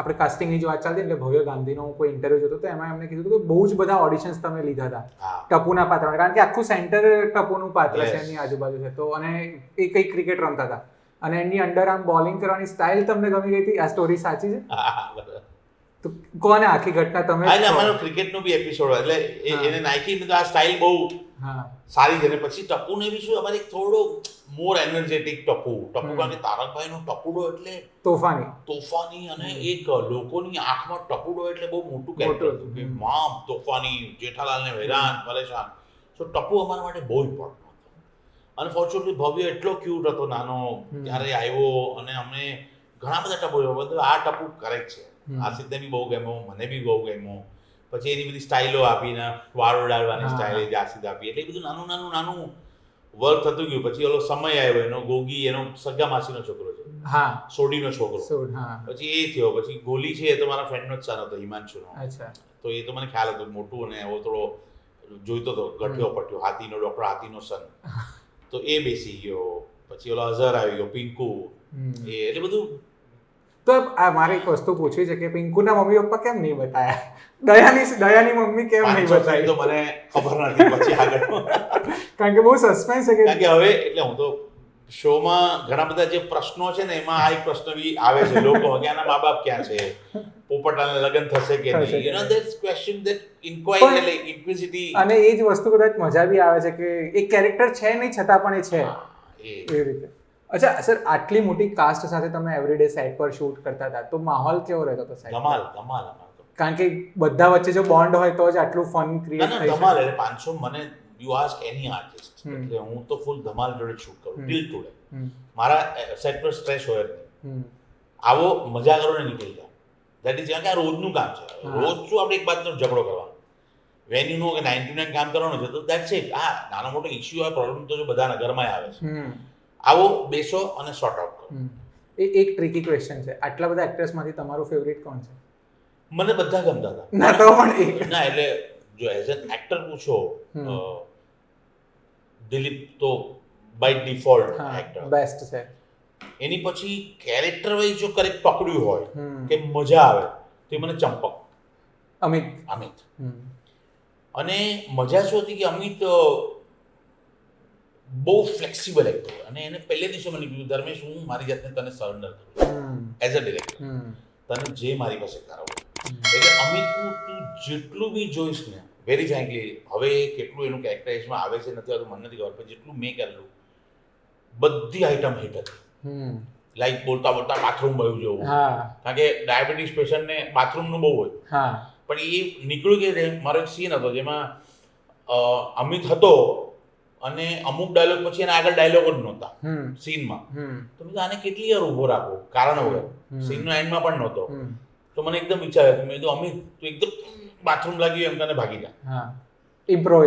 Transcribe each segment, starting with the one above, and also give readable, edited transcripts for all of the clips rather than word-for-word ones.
આપણે કાસ્ટિંગની જો વાત ચાલતી એટલે ભવ્ય ગાંધીનો હું કોઈ ઇન્ટરવ્યુ જોતો તો એમાં એમને કીધું હતું કે બહુ જ બધા ઓડિશન્સ તમે લીધા હતા ટપુના પાત્ર, કારણ કે આખું સેન્ટર ટપુનું પાત્ર છે એની આજુબાજુ છે. તો અને એ કંઈક ક્રિકેટ રમતા હતા અને એની અંડર આમ બોલિંગ કરવાની સ્ટાઇલ તમને ગમી ગઈ હતી. આ સ્ટોરી સાચી છે? તો કોને આખી ઘટના તમે? અમારો ક્રિકેટનો બી એપિસોડ એટલે એને નાખી આ સ્ટાઇલ બહુ સારી છે. ને પછી ટપુને બી શું અમારે થોડો મોર એનર્જેટિક ટપુ કારણ કે તારકભાઈનો ટપુડો એટલે તોફાની અને એક લોકોની આંખમાં ટપુડો એટલે બહુ મોટું કેરેક્ટર હતું કે મામ તોફાની, જેઠાલાલને હેરાન પરેશાન. સો ટપુ અમારા માટે બહુ ઇમ્પોર્ટન્ટ હતો. અનફોર્ચ્યુનેટલી ભવ્ય એટલો ક્યુટ હતો નાનો ત્યારે આવ્યો અને અમે ઘણા બધા ટપુ બધું આ ટપુ કરેક્ટ છે. આસિફને બી બહુ ગમ્યો, મને બી બહુ ગમ્યો. પછી એની બધી સ્ટાઇલો આપીને વાળ ઉડાડવાની સ્ટાઇલ આસિફ આપી એટલે બધું નાનું નાનું વર્ક થતું ગયું. પછી ઓલો સમય આવ્યો એનો ગોગી, એનો સગા માસીનો છોકરો છે, સોડીનો છોકરો, પછી એ થયો. પછી ગોલી છે એ તો મારા ફ્રેન્ડનો જ સન હતો, હિમાંશુનો. તો એ તો મને ખ્યાલ હતો મોટું અને એવો થોડો જોઈતો હતો ગઠિયો પટ્યો, હાથીનો ડોક્ટર હાથીનો સન. તો એ બેસી ગયો. પછી ઓલો અઝહર આવી ગયો, પિંકુ, એ એટલે બધું. તો આ મારે એક વસ્તુ પૂછવી છે કે પિંકુના મમ્મી પપ્પા કેમ નહીં બતાયા? દયાની મમ્મી કેમ નહીં બતાવી? તો મને ખબર નથી પછી આગળ, કારણ કે બહુ સસ્પેન્સ છે. કારણ કે હવે એટલે હું તો શોમાં ઘણા બધા જે પ્રશ્નો છે ને એમાં આ એક પ્રશ્ન બી આવે છે લોકો કે આના મા બાપ ક્યાં છે, પોપટલાલના લગ્ન થશે કે નહીં, you know that's question that inquiry એટલે ઇન્ક્વિઝિટી. અને એ જ વસ્તુ કદાચ મજા બી આવે છે કે એક કેરેક્ટર છે નહીં છતાં પણ એ છે એવી રીતે. અચ્છા સર, આટલી મોટી કાસ્ટ સાથે તમે એવરીડે સેટ પર શૂટ કરતા હતા તો માહોલ કેવો રહેતો હતો સાહેબ? ધમાલ. કારણ કે બધા વચ્ચે જો બોન્ડ હોય તો જ આટલું ફન ક્રિએટ થઈ શકે. ધમાલ એટલે 500 મને યુ આસ્ક એની આર્ટિસ્ટ એટલે હું તો ફૂલ ધમાલ જોડે શૂટ કરું ટિલ ટુડે. મારા સેટ પર સ્ટ્રેસ હોય જ નહીં. આવો મજા કરો ને નીકળી જાઓ. દેટ ઇઝ કારણ કે આ રોજનું કામ છે. રોજ શું આપણે એક બાજુનો ઝઘડો કરવાનો, વેન્યુનું કે 99 કામ કરવાનું છે તો દેટ્સ ઇટ. હા, નાનો મોટો ઇશ્યુ હોય, પ્રોબ્લેમ તો જો બધાના ઘરમાં આવે છે. આવો બેસો અને સોર્ટ આઉટ કરો. એ એક ટ્રિકી ક્વેશ્ચન છે, આટલા બધા એક્ટર્સમાંથી તમારું ફેવરિટ કોણ છે? મને બધા ગમતા હતા. ના તો પણ એક ના એટલે જો એઝ એન એક્ટર પૂછો, દિલીપ તો બાય ડિફોલ્ટ એક્ટર બેસ્ટ છે. એની પછી કેરેક્ટર વાઇઝ જો કરેક્ટ પકડ્યું હોય કે મજા આવે તો મને ચંપક, અમિત. અને મજા શું હતી કે અમિત બહુ ફ્લેક્સિબલ એક્ટર અને એને પહેલે દિવસે મને કીધું ધર્મેશ હું મારી જાતને તને સરેન્ડર કરું એઝ અ ડિરેક્ટર, તને જે મારી પાસે કરાવું. એટલે અમિતનું તું જેટલું બી જોઈશ ને, વેરી ફ્રેન્કલી હવે કેટલું એનું કેરેક્ટરાઇઝમાં આવે છે નથી આવતું મને નથી ખબર, પણ જેટલું મેં કરેલું બધી આઈટમ હિટ હતી. લાઈક બોલતા બાથરૂમ બહુ જવું, કારણ કે ડાયાબિટીસ પેશન્ટને બાથરૂમનું બહુ હોય, પણ એ નીકળ્યું કે મારો એક સીન હતો જેમાં અમિત હતો અને અમુક ડાયલોગ પછી એના આગળ ડાયલોગ જ નહોતા સીનમાં. તો મેં આને કેટલી વાર ઊભો રાખો કારણ વગર, સીનનો એન્ડમાં પણ નહોતો. તો મને એકદમ ઈચ્છા હતી, મેં કીધું અમિત તું એકદમ બાથરૂમ લાગ્યું એમ તને ભાગી જા, ઇમ્પ્રોવ.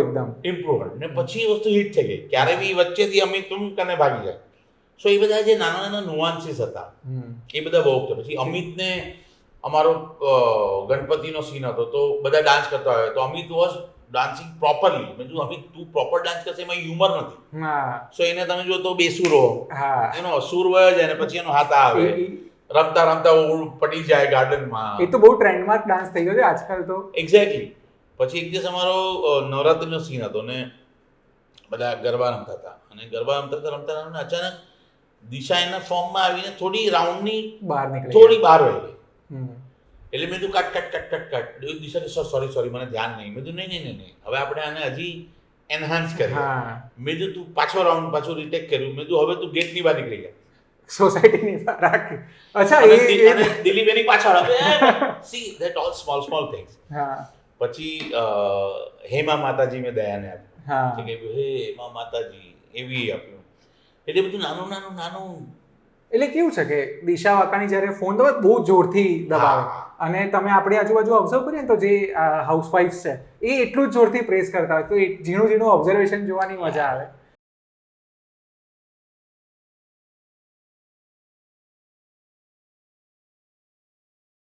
ને પછી એ વસ્તુ હિટ થઈ ગઈ. ક્યારે બી વચ્ચેથી અમિત તું કને ભાગી જાય. સો એ બધા જે નાના નાના નુઆન્સીસ હતા એ બધા બહુ હતા. પછી અમિતને અમારો ગણપતિનો સીન હતો તો બધા ડાન્સ કરતા હોય તો અમિત વોઝ ડાન્સિંગ પ્રોપરલી. મેં કીધું અમિત તું પ્રોપર ડાન્સ કરશે એમાં હ્યુમર નથી. સો એને તમે જો તો બેસુરો એનો સુર વયો જાય ને પછી એનો હાથ આવે, રમતા પડી જાય ગાર્ડનમાં. એ તો બહુ ટ્રેન્ડમાં ડાન્સ થઈ ગયો છે આજકાલ તો. એક્ઝેક્ટલી. પછી એક દિવસ અમારો નવરાત્રિનો સીન હતો ને બધા ગરબા રમતા હતા અને ગરબા રમતા અચાનક દિશા એના ફોર્મમાં આવીને થોડી રાઉન્ડની બહાર નીકળી, થોડી બહાર વહી ગઈ. એટલે મેં કીધું કટ. દિશા કે સોરી મને ધ્યાન નહીં. મેં કીધું નહીં હવે આપણે આને હજી એનહાન્સ કરીએ. મેં કીધું તું પાછું રીટેક કર્યું. મેં કીધું હવે તું ગેટની બહાર નીકળી ગયા, સોસાયટીની બહાર રાખી. અચ્છા, એ દિલીપ એની પાછળ C that all small things. પછી હેમા માતાજી મેં દયાને આપ્યું કે હે હેમા માતાજી એવી આપ્યું. એટલે બધું નાનું. એટલે કેવું છે કે દિશા વાકાણી જ્યારે ફોન દબાવે બહુ જોરથી દબાવે અને તમે આપણી આજુબાજુ ઓબ્ઝર્વ કરીએ ને તો જે હાઉસવાઇફ છે એ એટલું જ જોરથી પ્રેસ કરતા હોય તો એ ઝીણું ઓબ્ઝર્વેશન જોવાની મજા આવે.